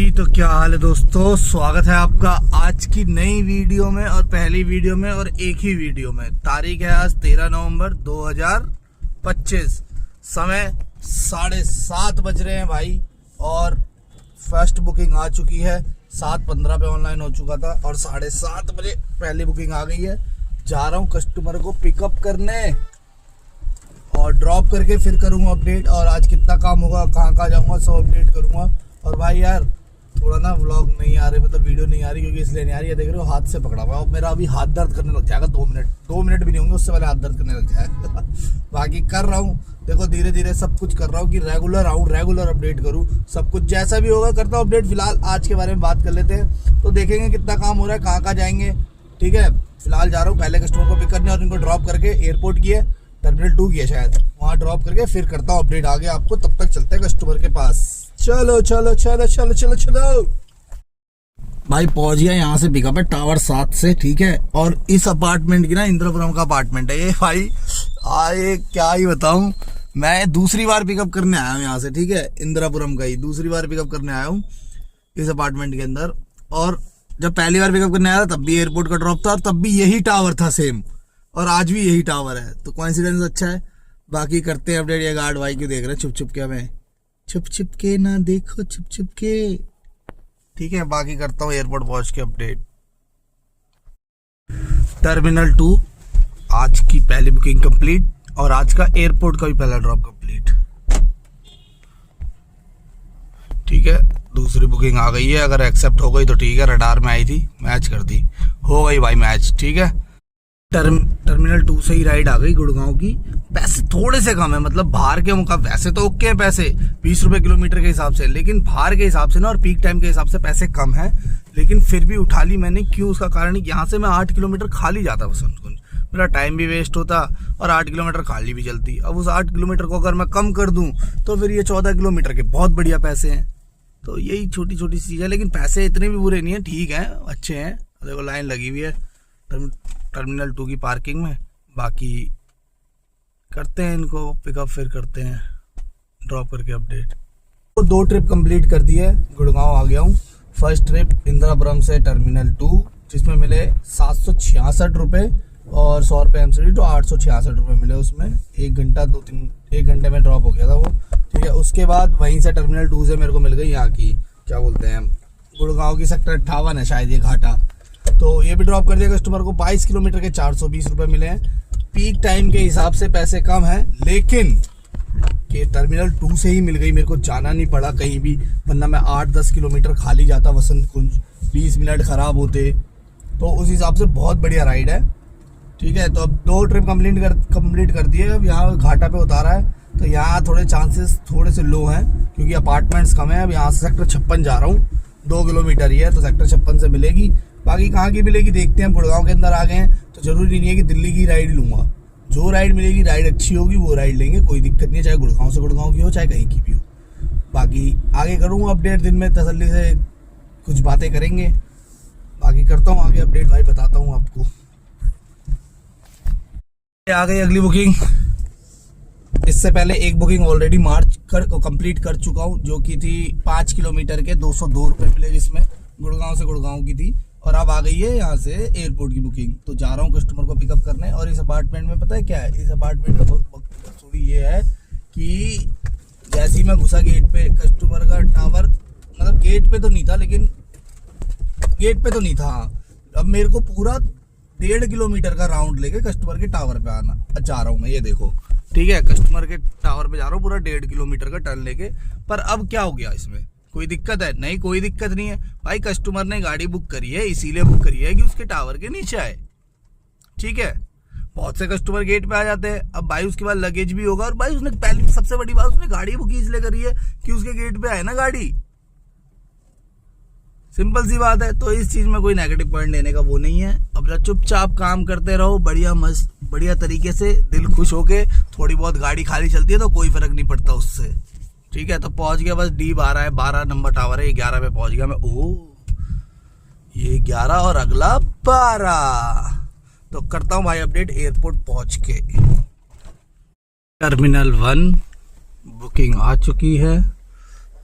जी तो क्या हाल है दोस्तों, स्वागत है आपका आज की नई वीडियो में और पहली वीडियो में और एक ही वीडियो में। तारीख है आज 13 नवंबर 2025, समय 7:30 बज रहे हैं भाई। और फर्स्ट बुकिंग आ चुकी है, 7:15 पे ऑनलाइन हो चुका था और 7:30 बजे पहली बुकिंग आ गई है। जा रहा हूँ कस्टमर को पिकअप करने और ड्रॉप करके फिर करूँगा अपडेट। और आज कितना काम होगा, कहाँ कहाँ जाऊँगा, सब अपडेट करूँगा। और भाई यार थोड़ा ना व्लॉग नहीं आ रहे, मतलब वीडियो नहीं आ रही, क्योंकि इसलिए नहीं आ रही है, देख रहे हो हाथ से पकड़ा हुआ। मेरा अभी हाथ दर्द करने लग जाएगा, 2 मिनट भी नहीं होंगे उससे पहले हाथ दर्द करने लग जाएगा। बाकी कर रहा हूँ, देखो धीरे धीरे सब कुछ कर रहा हूँ कि रेगुलर आऊँ, रेगुलर अपडेट करूँ, सब कुछ जैसा भी होगा करता हूँ अपडेट। फिलहाल आज के बारे में बात कर लेते हैं, तो देखेंगे कितना काम हो रहा है, कहाँ कहाँ जाएंगे। ठीक है, फिलहाल जा रहा हूँ पहले कस्टमर को पिक करने और इनको ड्रॉप करके एयरपोर्ट की है, टर्मिनल 2 की है शायद, वहाँ ड्रॉप करके फिर करता हूँ अपडेट आगे आपको। तब तक चलते हैं कस्टमर के पास। चलो चलो चलो चलो चलो चलो भाई, पहुंच गया। यहाँ से पिकअप है टावर 7 से, ठीक है। और इस अपार्टमेंट की ना इंद्रपुरम का अपार्टमेंट है ये भाई। आए क्या ही बताऊं, मैं दूसरी बार पिकअप करने आया हूँ यहाँ से, ठीक है। इंद्रपुरम का ही दूसरी बार पिकअप करने आया हूँ इस अपार्टमेंट के अंदर। और जब पहली बार पिकअप करने आया था तब भी एयरपोर्ट का ड्रॉप था और तब भी यही टावर था सेम, और आज भी यही टावर है, तो कोइंसिडेंस अच्छा है। बाकी करते हैं अपडेट। ये गार्ड भाई क्यों देख रहे हैं छुप छुप के, हमें छुप छुप के ना देखो, छुप छुप के, ठीक है। बाकी करता हूँ एयरपोर्ट पहुंच के अपडेट। टर्मिनल 2 आज की पहली बुकिंग कंप्लीट और आज का एयरपोर्ट का भी पहला ड्रॉप कंप्लीट, ठीक है। दूसरी बुकिंग आ गई है, अगर एक्सेप्ट हो गई तो ठीक है। रडार में आई थी, मैच कर दी, हो गई भाई मैच, ठीक है। टर्मिनल 2 से ही राइड आ गई गुड़गांव की। पैसे थोड़े से कम है, मतलब बाहर के मुकाबले वैसे तो ओके हैं पैसे, 20 रुपए किलोमीटर के हिसाब से, लेकिन बाहर के हिसाब से ना और पीक टाइम के हिसाब से पैसे कम है। लेकिन फिर भी उठा ली मैंने, क्यों, उसका कारण यहाँ से मैं 8 किलोमीटर खाली जाता वसंत कुंज, मेरा टाइम भी वेस्ट होता और 8 किलोमीटर खाली भी चलती। अब उस 8 किलोमीटर को अगर मैं कम कर दूं तो फिर ये 14 किलोमीटर के बहुत बढ़िया पैसे हैं। तो यही छोटी छोटी चीज़ है, लेकिन पैसे इतने भी बुरे नहीं है, ठीक है, अच्छे हैं। देखो लाइन लगी हुई है टर्मिनल 2 की पार्किंग में। बाकी करते हैं इनको पिकअप, फिर करते हैं ड्रॉप करके अपडेट। तो 2 ट्रिप कंप्लीट कर दी है, गुड़गांव आ गया हूँ। फर्स्ट ट्रिप इंदिरापुरम से टर्मिनल 2, जिसमें मिले 766 रुपये और 100 रुपये एमसीडी, तो 866 रुपये मिले उसमें। 1 घंटे में ड्रॉप हो गया था वो, ठीक है। उसके बाद वहीं से टर्मिनल 2 से मेरे को मिल गई यहाँ की, क्या बोलते हैं, गुड़गांव की सेक्टर 58 है शायद ये घाटा, तो ये भी ड्रॉप कर दिया कस्टमर को। 22 किलोमीटर के 420 रुपये मिले हैं। पीक टाइम के हिसाब से पैसे कम हैं, लेकिन कि टर्मिनल 2 से ही मिल गई, मेरे को जाना नहीं पड़ा कहीं भी, वरना मैं 8-10 किलोमीटर खाली जाता वसंत कुंज, 20 मिनट खराब होते। तो उस हिसाब से बहुत बढ़िया राइड है, ठीक है। तो अब 2 ट्रिप कंप्लीट कर दिए। अब यहाँ घाटा पे उतारा है, तो यहाँ थोड़े चांसेस थोड़े से लो हैं, क्योंकि अपार्टमेंट्स कम है। अब यहाँ से सेक्टर 56 जा रहा हूँ, 2 किलोमीटर ही है, तो सेक्टर 56 से मिलेगी। बाकी कहाँ की मिलेगी देखते हैं। गुड़गांव के अंदर आ गए हैं तो जरूरी नहीं है कि दिल्ली की राइड लूँगा, जो राइड मिलेगी, राइड अच्छी होगी वो राइड लेंगे, कोई दिक्कत नहीं है, चाहे गुड़गांव से गुड़गांव की हो चाहे कहीं की भी हो। बाकी आगे करूँगा अपडेट, दिन में तसल्ली से कुछ बातें करेंगे। बाकी करता हूँ आगे अपडेट भाई, बताता हूँ आपको। आ गई अगली बुकिंग। इससे पहले एक बुकिंग ऑलरेडी कंप्लीट कर चुका हूँ, जो की थी 5 किलोमीटर के 202 रुपये मिले, जिसमें गुड़गांव से गुड़गांव की थी। और अब आ गई है यहाँ से एयरपोर्ट की बुकिंग, तो जा रहा हूँ कस्टमर को पिकअप करने। और इस अपार्टमेंट में पता है क्या है, इस अपार्टमेंट का थोड़ी ये है कि जैसे ही मैं घुसा गेट पे, कस्टमर का टावर, मतलब गेट पे तो नहीं था, अब मेरे को पूरा 1.5 किलोमीटर का राउंड लेके कस्टमर के टावर पे आना जा रहा हूँ मैं, ये देखो, ठीक है। कस्टमर के टावर पे जा रहा हूँ पूरा 1.5 किलोमीटर का टर्न लेके। पर अब क्या हो गया, इसमें कोई दिक्कत है? नहीं, कोई दिक्कत नहीं है भाई। कस्टमर ने गाड़ी बुक करी है, इसीलिए बुक करी है कि उसके टावर के नीचे आए, ठीक है। बहुत से कस्टमर गेट पे आ जाते हैं, अब भाई उसके बाद लगेज भी होगा, और भाई उसने पहली सबसे बड़ी बात, उसने गाड़ी बुक इसलिए करी है कि उसके गेट पे आए ना गाड़ी, सिंपल सी बात है। तो इस चीज में कोई नेगेटिव पॉइंट लेने का वो नहीं है। अब चुपचाप काम करते रहो, बढ़िया मस्त बढ़िया तरीके से, दिल खुश होके। थोड़ी बहुत गाड़ी खाली चलती है तो कोई फर्क नहीं पड़ता उससे, ठीक है। तो पहुंच गया, बस D12 है, 12 नंबर टावर है, 11 पे पहुंच गया मैं। ये 11 और अगला 12। तो करता हूं भाई अपडेट एयरपोर्ट पहुंच के। टर्मिनल 1 बुकिंग आ चुकी है,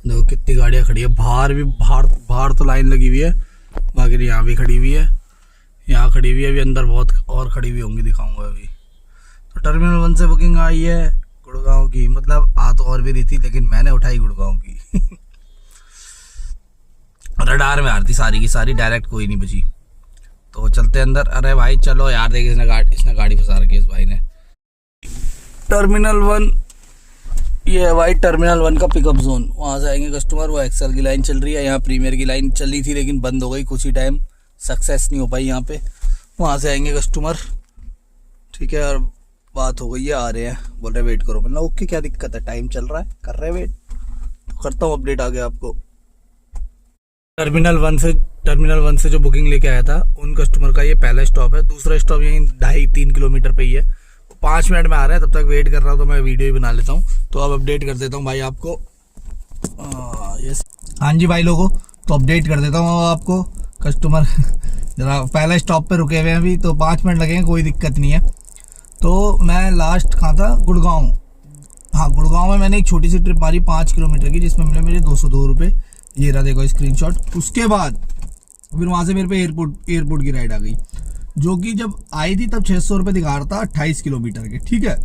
देखो कितनी गाड़ियाँ खड़ी है, बाहर भी, बाहर तो लाइन लगी हुई है, बाकी यहाँ भी खड़ी हुई है, यहाँ खड़ी हुई है, अभी अंदर बहुत और खड़ी हुई होंगी, दिखाऊंगा अभी। तो टर्मिनल 1 से बुकिंग आई है गुड़गांव की, मतलब आ तो और भी रही थी लेकिन मैंने उठाई गुड़गांव की। रडार में आ रही थी सारी की सारी, डायरेक्ट कोई नहीं बची। तो चलते अंदर। अरे भाई चलो यार, देख इसने गाड़ी फंसा रखी है इस भाई ने। टर्मिनल 1 ये है भाई, टर्मिनल 1 का पिकअप जोन। वहाँ से आएंगे कस्टमर, वो एक्सेल की लाइन चल रही है, यहाँ प्रीमियर की लाइन चल रही थी लेकिन बंद हो गई कुछ ही टाइम, सक्सेस नहीं हो पाई यहाँ पे। वहाँ से आएंगे कस्टमर, ठीक है, और बात हो गई है, आ रहे हैं, बोल रहे वेट करो। मतलब ओके, क्या दिक्कत है, टाइम चल रहा है, कर रहे हैं वेट, तो करता हूँ अपडेट आगे आपको। टर्मिनल 1 से जो बुकिंग लेके आया था उन कस्टमर का ये पहला स्टॉप है। दूसरा स्टॉप यहीं 2.5-3 किलोमीटर पे ही है। 5 मिनट में आ रहा है, तब तक वेट कर रहा हूँ तो मैं वीडियो भी बना लेता हूँ। तो अब अपडेट कर देता हूँ भाई आपको। यस, हाँ जी भाई लोगों, तो अपडेट कर देता हूँ आपको। कस्टमर जरा पहला स्टॉप पे रुके हुए हैं अभी, तो 5 मिनट लगेंगे, कोई दिक्कत नहीं है। तो मैं लास्ट कहाँ था, गुड़गांव। हाँ, गुड़गांव में मैंने एक छोटी सी ट्रिप मारी 5 किलोमीटर की, जिसमें मिले मेरे 202 रुपये। ये रहा देखो स्क्रीनशॉट। उसके बाद फिर वहाँ से मेरे पे एयरपोर्ट की राइड आ गई, जो कि जब आई थी तब 600 रुपये दिखा रहा था 28 किलोमीटर के, ठीक है।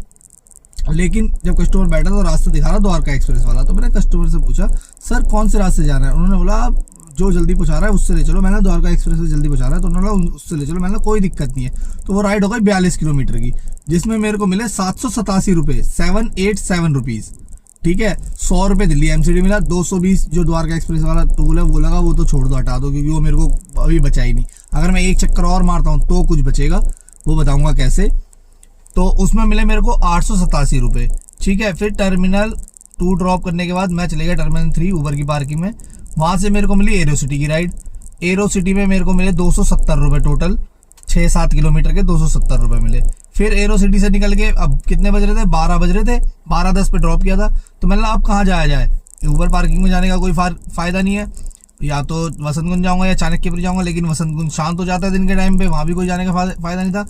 लेकिन जब कस्टमर बैठा तो रास्ता दिखा रहा द्वारका एक्सप्रेस वाला। तो मैंने कस्टमर से पूछा, सर कौन से रास्ते जाना है? उन्होंने बोला जो जल्दी पहुँचा रहा है उससे ले चलो। मैंने द्वारका एक्सप्रेस से जल्दी पहुँचा रहा है, तो उन्होंने बोला उससे ले चलो। मैंने कोई दिक्कत नहीं है। तो वो राइड हो गई 42 किलोमीटर की, जिसमें मेरे को मिले 787 रुपये, 787 रुपीज़, ठीक है। 100 रुपये दिल्ली एमसीडी मिला, 220 जो द्वारका एक्सप्रेस वाला टोल है वो लगा, वो तो छोड़ दो, हटा दो, क्योंकि वो मेरे को अभी बचा ही नहीं। अगर मैं एक चक्कर और मारता हूँ तो कुछ बचेगा, वो बताऊंगा कैसे। तो उसमें मिले मेरे को 887 रुपये, ठीक है। फिर टर्मिनल 2 ड्रॉप करने के बाद मैं चले गया टर्मिनल 3 ऊबर की पार्किंग में। वहाँ से मेरे को मिली एरो सिटी की राइड। एरो सिटी में मेरे को मिले 270 रुपये टोटल, 6-7 किलोमीटर के 270 रुपये मिले। फिर एरो सिटी से निकल के अब कितने बज रहे थे, 12 बज रहे थे, 12:10 पे ड्रॉप किया था। तो मैंने अब कहाँ जाया जाए, ऊबर पार्किंग में जाने का कोई फ़ायदा नहीं है, या तो वसंतकुंज जाऊंगा या चाणक्यपुरी जाऊंगा। लेकिन वसंतकुंज शांत हो जाता है दिन के टाइम पे, वहाँ भी कोई जाने का फ़ायदा नहीं था।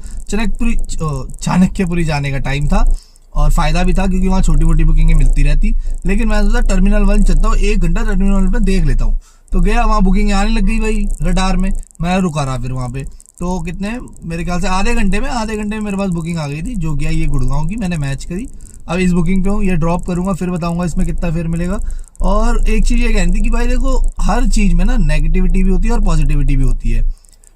चाणक्यपुरी जाने का टाइम था और फ़ायदा भी था, क्योंकि वहाँ छोटी मोटी बुकिंगें मिलती रहती। लेकिन मैं सोचा टर्मिनल 1 चलता हूँ, 1 घंटा टर्मिनल 1 पर देख लेता हूँ। तो गया, वहाँ बुकिंग आने लग गई भाई रडार में। मैं रुका रहा फिर वहाँ पे, तो कितने, मेरे ख्याल से आधे घंटे में मेरे पास बुकिंग आ गई थी, जो कि ये गुड़गांव की मैंने मैच करी। अब इस बुकिंग पे हूँ, ये ड्रॉप करूँगा, फिर बताऊँगा इसमें कितना फेयर मिलेगा। और एक चीज़ ये कहनी थी कि भाई देखो, हर चीज़ में ना नेगेटिविटी भी होती है और पॉजिटिविटी भी होती है।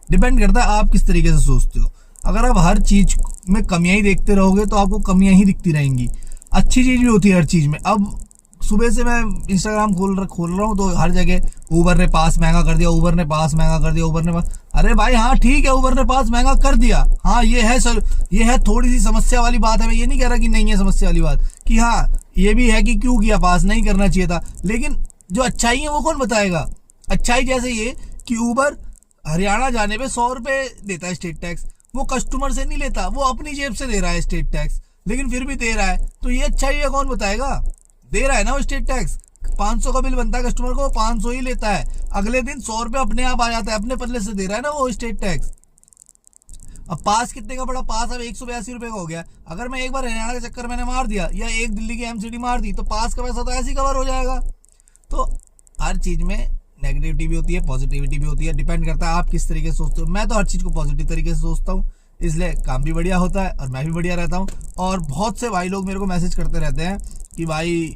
डिपेंड करता है आप किस तरीके से सोचते हो। अगर आप हर चीज़ में कमियां ही देखते रहोगे तो आपको कमियां ही दिखती रहेंगी। अच्छी चीज़ भी होती है हर चीज़ में। अब सुबह से मैं इंस्टाग्राम खोल रहा हूँ, तो हर जगह ऊबर ने पास महंगा कर दिया, ऊबर ने पास महंगा कर दिया, ऊबर ने पास। अरे भाई हाँ ठीक है, ऊबर ने पास महंगा कर दिया, हाँ ये है थोड़ी सी समस्या वाली बात है। मैं ये नहीं कह रहा कि नहीं है समस्या वाली बात, कि हाँ ये भी है कि क्यों किया पास, नहीं करना चाहिए था। लेकिन जो अच्छाई है वो कौन बताएगा। अच्छाई जैसे ये कि ऊबर हरियाणा जाने पे 100 रुपये देता है स्टेट टैक्स, वो कस्टमर से नहीं लेता, वो अपनी जेब से दे रहा है स्टेट टैक्स, लेकिन फिर भी दे रहा है। तो ये अच्छाई है, कौन बताएगा। दे रहा है ना वो स्टेट टैक्स। 500 का बिल बनता है कस्टमर को, 500 ही लेता है, अगले दिन 100 रुपये अपने आप आ जाता है, अपने पल्ले से दे रहा है ना वो स्टेट टैक्स। अब पास कितने का पड़ा, पास अब 182 रुपये का हो गया। अगर मैं एक बार हरियाणा का चक्कर मैंने मार दिया या एक दिल्ली की एमसीडी मार दी, तो पास का पैसा तो ऐसे ही कवर हो जाएगा। तो हर चीज़ में नेगेटिविटी भी होती है, पॉजिटिविटी भी होती है, डिपेंड करता है आप किस तरीके से सोचते हो। मैं तो हर चीज़ को पॉजिटिव तरीके से सोचता हूँ, इसलिए काम भी बढ़िया होता है और मैं भी बढ़िया रहता हूँ। और बहुत से भाई लोग मेरे को मैसेज करते रहते हैं कि भाई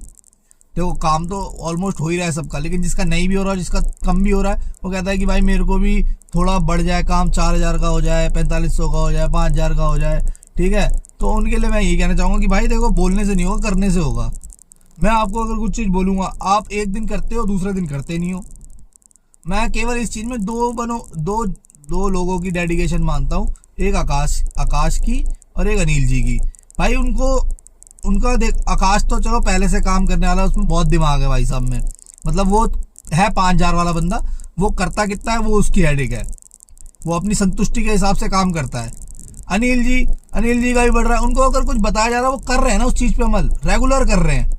देखो काम तो ऑलमोस्ट हो ही रहा है सबका, लेकिन जिसका नहीं भी हो रहा है, जिसका कम भी हो रहा है, वो कहता है कि भाई मेरे को भी थोड़ा बढ़ जाए काम, 4000 का हो जाए, 4500 का हो जाए, 5000 का हो जाए, ठीक है। तो उनके लिए मैं यही कहना चाहूँगा कि भाई देखो, बोलने से नहीं होगा, करने से होगा। मैं आपको अगर कुछ चीज़ बोलूँगा, आप एक दिन करते हो, दूसरे दिन करते नहीं हो। मैं केवल इस चीज़ में दो लोगों की डेडिकेशन मानता हूँ, एक आकाश की और एक अनिल जी की। भाई उनका देख, आकाश तो चलो पहले से काम करने वाला, उसमें बहुत दिमाग है भाई साहब में, मतलब वो है 5000 वाला बंदा, वो करता कितना है वो उसकी हेडेक है, वो अपनी संतुष्टि के हिसाब से काम करता है। अनिल जी का भी बढ़ रहा है, उनको अगर कुछ बताया जा रहा है वो कर रहे हैं ना, उस चीज़ पे अमल रेगुलर कर रहे हैं,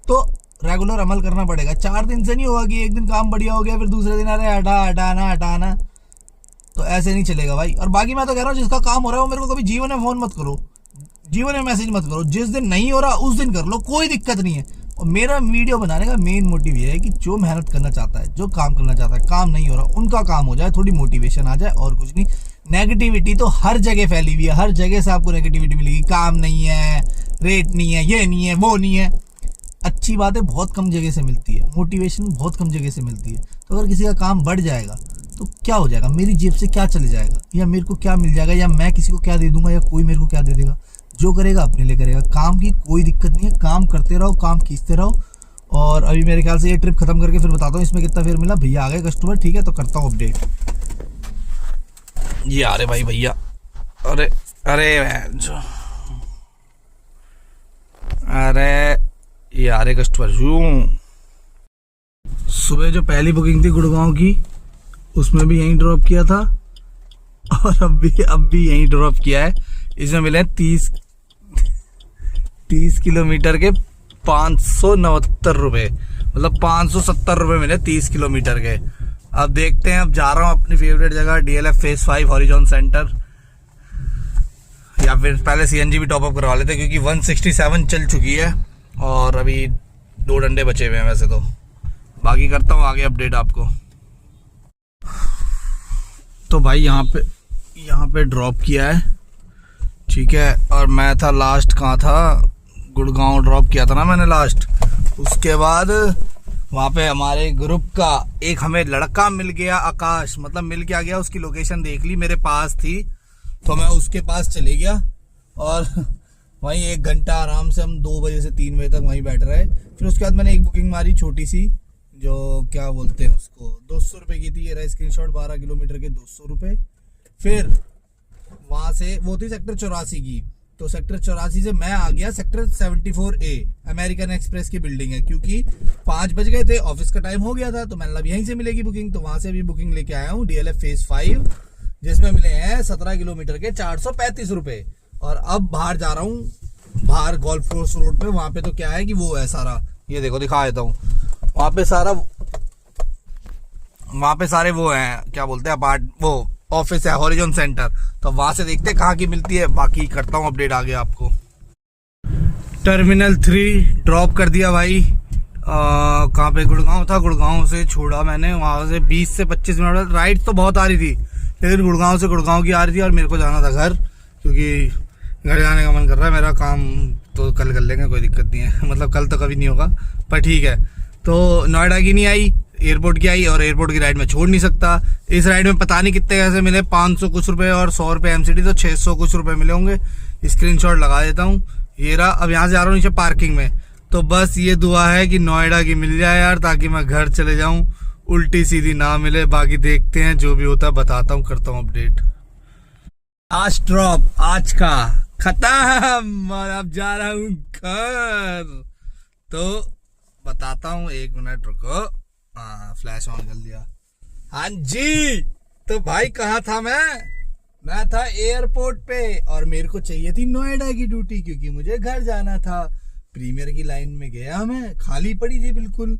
तो रेगुलर अमल करना पड़ेगा। 4 दिन से नहीं होगा कि एक दिन काम बढ़िया हो गया फिर दूसरे दिन अरे हटाना, तो ऐसे नहीं चलेगा भाई। और बाकी मैं तो कह रहा हूँ जिसका काम हो रहा है वो मेरे को कभी जीवन में फ़ोन मत करो, जीवन में मैसेज मत करो, जिस दिन नहीं हो रहा उस दिन कर लो, कोई दिक्कत नहीं है। और मेरा वीडियो बनाने का मेन मोटिव ये है कि जो मेहनत करना चाहता है, जो काम करना चाहता है, काम नहीं हो रहा, उनका काम हो जाए, थोड़ी मोटिवेशन आ जाए, और कुछ नहीं। नेगेटिविटी तो हर जगह फैली हुई है, हर जगह से आपको नेगेटिविटी मिलेगी। काम नहीं है, रेट नहीं है, ये नहीं है, वो नहीं है। अच्छी बातें बहुत कम जगह से मिलती है, मोटिवेशन बहुत कम जगह से मिलती है। तो अगर किसी का काम बढ़ जाएगा तो क्या हो जाएगा, मेरी जेब से क्या चले जाएगा, या मेरे को क्या मिल जाएगा, या मैं किसी को क्या दे दूंगा, या कोई मेरे को क्या दे देगा। जो करेगा अपने लिए करेगा। काम की कोई दिक्कत नहीं है, काम करते रहो, काम खींचते रहो। और अभी मेरे ख्याल से ये ट्रिप खत्म करके फिर बताता हूँ इसमें कितना फेयर मिला। भैया आ गए कस्टमर, ठीक है, तो करता हूँ अपडेट। ये आ रहे भाई भैया, अरे अरे अरे ये आ रहे कस्टमर। सुबह जो पहली बुकिंग थी गुड़गांव की, उसमें भी यहीं ड्रॉप किया था, और अब भी यहीं ड्रॉप किया है। इसमें मिले 30 किलोमीटर के 569 रुपये, मतलब 570 रुपये मिले 30 किलोमीटर के। अब देखते हैं, अब जा रहा हूँ अपनी फेवरेट जगह DLF फेज 5 हॉरिजॉन सेंटर, या फिर पहले CNG भी टॉपअप करवा लेते क्योंकि 167 चल चुकी है और अभी 2 डंडे बचे हुए हैं वैसे तो। बाकी करता हूँ आगे अपडेट आपको। तो भाई यहाँ पे ड्रॉप किया है, ठीक है। और मैं था लास्ट, कहाँ था, गुड़गांव ड्रॉप किया था ना मैंने लास्ट। उसके बाद वहाँ पे हमारे ग्रुप का एक हमें लड़का मिल गया, आकाश, मतलब मिल के आ गया। उसकी लोकेशन देख ली, मेरे पास थी, तो मैं उसके पास चले गया और वहीं 1 घंटा आराम से हम 2 बजे से 3 बजे तक वहीं बैठ रहे। फिर उसके बाद मैंने एक बुकिंग मारी छोटी सी, जो क्या बोलते हैं उसको, 200 रुपये की थी। ये रहा स्क्रीनशॉट, 12 किलोमीटर के 200 रुपये। फिर वहाँ से वो थी सेक्टर 84 की, तो सेक्टर 84 से मैं आ गया सेक्टर 74A, अमेरिकन एक्सप्रेस की बिल्डिंग है, क्योंकि 5 बज गए थे, ऑफिस का टाइम हो गया था, तो मैंने यहीं से मिलेगी बुकिंग। तो वहाँ से भी बुकिंग लेके आया हूँ DLF फेज 5, जिसमें मिले हैं 17 किलोमीटर के 435 रुपये। और अब बाहर जा रहा हूँ, बाहर गोल्फ कोर्स रोड पे। वहाँ पे तो क्या है कि वो है सारा, ये देखो दिखा देता हूँ, वहाँ पे सारे वो हैं, क्या बोलते हैं, वो ऑफिस है हॉरिजॉन सेंटर। तो वहां से देखते हैं कहाँ की मिलती है, बाकी करता हूँ अपडेट आगे आपको। टर्मिनल 3 ड्रॉप कर दिया भाई। कहाँ पे, गुड़गांव था, गुड़गांव से छोड़ा मैंने। वहां से 20 से 25 मिनट राइड तो बहुत आ रही थी, लेकिन गुड़गांव से गुड़गांव की आ रही थी, और मेरे को जाना था घर, क्योंकि घर जाने का मन कर रहा है। मेरा काम तो कल कर लेंगे, कोई दिक्कत नहीं है, मतलब कल तो कभी नहीं होगा, पर ठीक है। तो नोएडा की नहीं आई, एयरपोर्ट की आई, और एयरपोर्ट की राइड में छोड़ नहीं सकता। इस राइड में पता नहीं कितने कैसे मिले, 500 कुछ रुपए और 100 रुपये MCD, तो 600 कुछ रुपए मिले होंगे। स्क्रीनशॉट लगा देता हूँ, ये रहा। अब यहाँ से आ रहा हूँ नीचे पार्किंग में, तो बस ये दुआ है कि नोएडा की मिल जाए यार, ताकि मैं घर चले जाऊँ, उल्टी सीधी ना मिले। बाकी देखते हैं, जो भी होता है बताता हूँ, करता हूँ अपडेट। आज ड्रॉप आज का खत्म, और अब जा रहा हूँ घर, तो बताता हूँ, 1 मिनट रुको। हाँ, फ्लैश ऑन कर दिया। हाँ जी, तो भाई कहाँ था मैं था एयरपोर्ट पे, और मेरे को चाहिए थी नोएडा की ड्यूटी, क्योंकि मुझे घर जाना था। प्रीमियर की लाइन में गया मैं, खाली पड़ी थी बिल्कुल,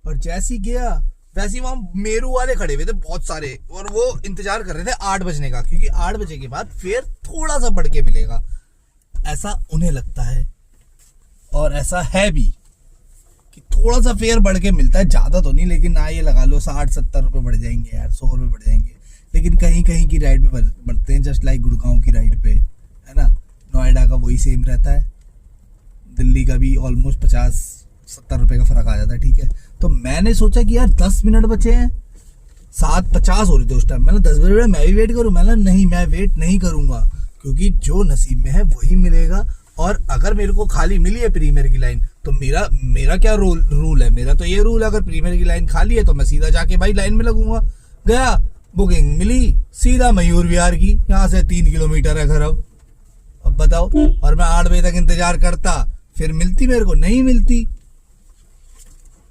और जैसी गया वैसे वहां मेरू वाले खड़े हुए थे बहुत सारे, और वो इंतजार कर रहे थे 8 बजने का, क्योंकि 8 बजे के बाद फेयर थोड़ा सा बढ़ के मिलेगा, ऐसा उन्हें लगता है, और ऐसा है भी कि थोड़ा सा फेयर बढ़ के मिलता है, ज्यादा तो नहीं, लेकिन ना ये लगा लो 60-70 रुपए बढ़ जाएंगे यार, 100 रुपए बढ़ जाएंगे। लेकिन कहीं कहीं की राइड पे बढ़ते हैं, जस्ट लाइक गुड़गांव की राइड पे, है ना। नोएडा का वही सेम रहता है, दिल्ली का भी ऑलमोस्ट 50-70 रुपए का फर्क आ जाता है, ठीक है। तो मैंने सोचा कि यार 10 मिनट बचे हैं, 7:50 हो रही थी उस टाइम। मैंने 10 मिनट मैं भी वेट करूं, मैंने नहीं, मैं वेट नहीं करूंगा, क्योंकि जो नसीब में है वही मिलेगा। और अगर मेरे को खाली मिली है प्रीमियर की लाइन, तो मेरा क्या रूल है, मेरा तो ये रूल है, अगर प्रीमियर की लाइन खाली है तो मैं सीधा जाके भाई लाइन में लगूंगा। गया, बुकिंग मिली, सीधा मयूर विहार की, यहाँ से 3 किलोमीटर है घर। अब बताओ, और मैं 8 बजे तक इंतजार करता, फिर मिलती मेरे को, नहीं मिलती,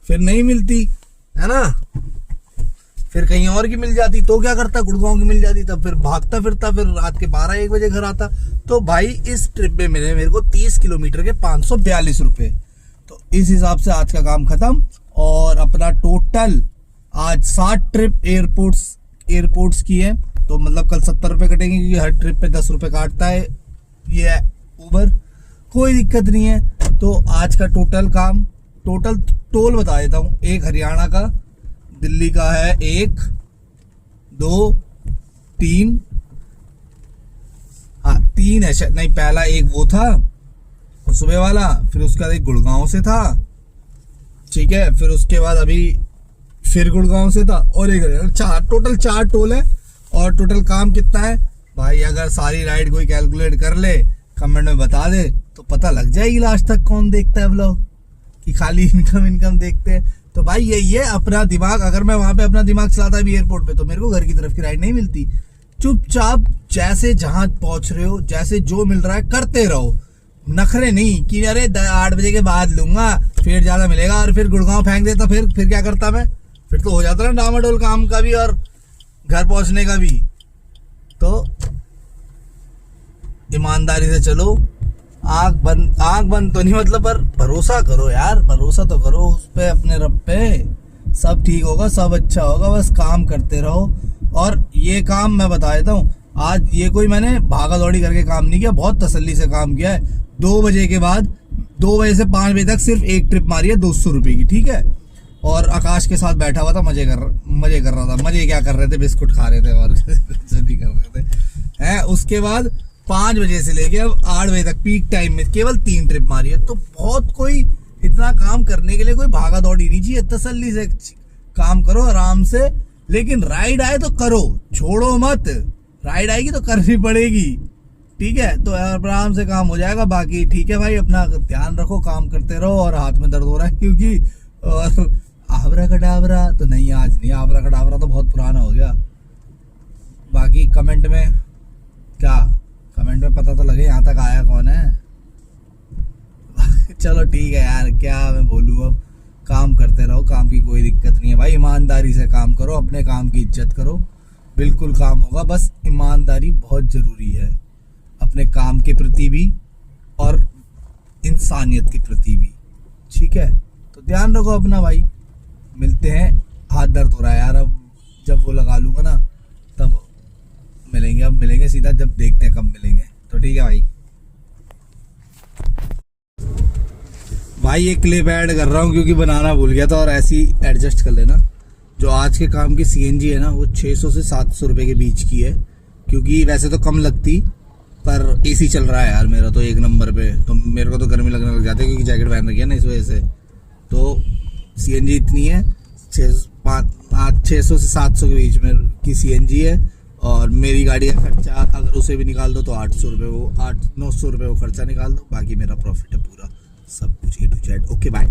फिर नहीं मिलती, है ना। फिर कहीं और की मिल जाती तो क्या करता, गुड़गांव की मिल जाती, तब फिर भागता फिरता, फिर रात के 12-1 बजे घर आता। तो भाई इस ट्रिप में मिले मेरे को 30 किलोमीटर के 542 रुपए। तो इस हिसाब से आज का काम खत्म, और अपना टोटल आज 60 ट्रिप एयरपोर्ट्स की है। तो मतलब कल 70 रुपए कटेंगे, क्योंकि हर ट्रिप पे 10 रुपए काटता है ये उबर, कोई दिक्कत नहीं है। तो आज का टोटल काम टोटल टोल बता देता हूँ। एक हरियाणा का, दिल्ली का है 1 2 3, हाँ 3 है शायद, नहीं पहला एक वो था सुबह वाला, फिर उसके बाद एक गुड़गांव से था, ठीक है, फिर उसके बाद अभी फिर गुड़गांव से था, और एक टोटल 4 टोल है। और टोटल काम कितना है भाई, अगर सारी राइड कोई कैलकुलेट कर ले, कमेंट में बता दे, तो पता लग जाएगी लास्ट तक कौन देखता है व्लॉग, कि खाली इनकम देखते हैं। तो भाई यही है अपना दिमाग। अगर मैं वहां पे अपना दिमाग चलाता भी एयरपोर्ट पे, तो मेरे को घर की तरफ की राइड नहीं मिलती। चुपचाप जैसे जहां पहुंच रहे हो, जैसे जो मिल रहा है करते रहो, नखरे नहीं कि अरे 8 बजे के बाद लूंगा फिर ज्यादा मिलेगा, और फिर गुड़गांव फेंक देता, फिर क्या करता मैं, फिर तो हो जाता ना डामाडोल काम का भी और घर पहुंचने का भी। तो ईमानदारी से चलो, आंख बंद तो नहीं मतलब, पर भरोसा करो यार, भरोसा तो करो उस पे, अपने रब पे। सब ठीक होगा, सब अच्छा होगा, बस काम करते रहो। और ये काम मैं बता देता हूँ, आज ये कोई मैंने भागा दौड़ी करके काम नहीं किया, बहुत तसल्ली से काम किया है। 2 बजे के बाद 2 बजे से 5 बजे तक सिर्फ एक ट्रिप मारी है 200 रुपये की, ठीक है। और आकाश के साथ बैठा हुआ था, मजे कर रहा था। मजे क्या कर रहे थे, बिस्कुट खा रहे थे और नहीं कर रहे थे हैं। उसके बाद 5 बजे से लेके अब 8 बजे तक पीक टाइम में केवल 3 ट्रिप मारी है। तो बहुत कोई इतना काम करने के लिए कोई भागा दौड़ी नहीं चाहिए, तसल्ली से काम करो आराम से। लेकिन राइड आए तो करो, छोड़ो मत, राइड आएगी तो करनी पड़ेगी, ठीक है। तो आराम से काम हो जाएगा। बाकी ठीक है भाई, अपना ध्यान रखो, काम करते रहो। और हाथ में दर्द हो रहा है क्योंकि, और आबरा कडाबरा तो नहीं, आज नहीं, आबरा कडाबरा तो बहुत पुराना हो गया। बाकी कमेंट में पता तो लगे यहाँ तक आया कौन है। चलो ठीक है यार, क्या मैं बोलूँ, अब काम करते रहो, काम की कोई दिक्कत नहीं है भाई। ईमानदारी से काम करो, अपने काम की इज्जत करो, बिल्कुल काम होगा। बस ईमानदारी बहुत ज़रूरी है, अपने काम के प्रति भी और इंसानियत के प्रति भी, ठीक है। तो ध्यान रखो अपना भाई। मिलते हैं, हाथ दर्द हो रहा है यार, अब जब वो लगा लूँगा ना तब मिलेंगे। अब मिलेंगे सीधा जब देखते हैं कब मिलेंगे। तो ठीक है भाई ये क्लिप ऐड कर रहा हूँ क्योंकि बनाना भूल गया था, और ऐसे ही एडजस्ट कर लेना। जो आज के काम की CNG है ना, वो 600 से 700 रुपये के बीच की है, क्योंकि वैसे तो कम लगती, पर AC चल रहा है यार मेरा तो 1 नंबर पे, तो मेरे को तो गर्मी लगने लग जाती है क्योंकि जैकेट पहन रखी है ना, इस वजह से। तो CNG इतनी है, 600 से 700 के बीच में की CNG है। और मेरी गाड़ी का खर्चा अगर उसे भी निकाल दो तो 800 रुपये, वो 900 रुपये वो खर्चा निकाल दो, बाकी मेरा प्रॉफिट है पूरा, सब कुछ A to Z। Okay bye.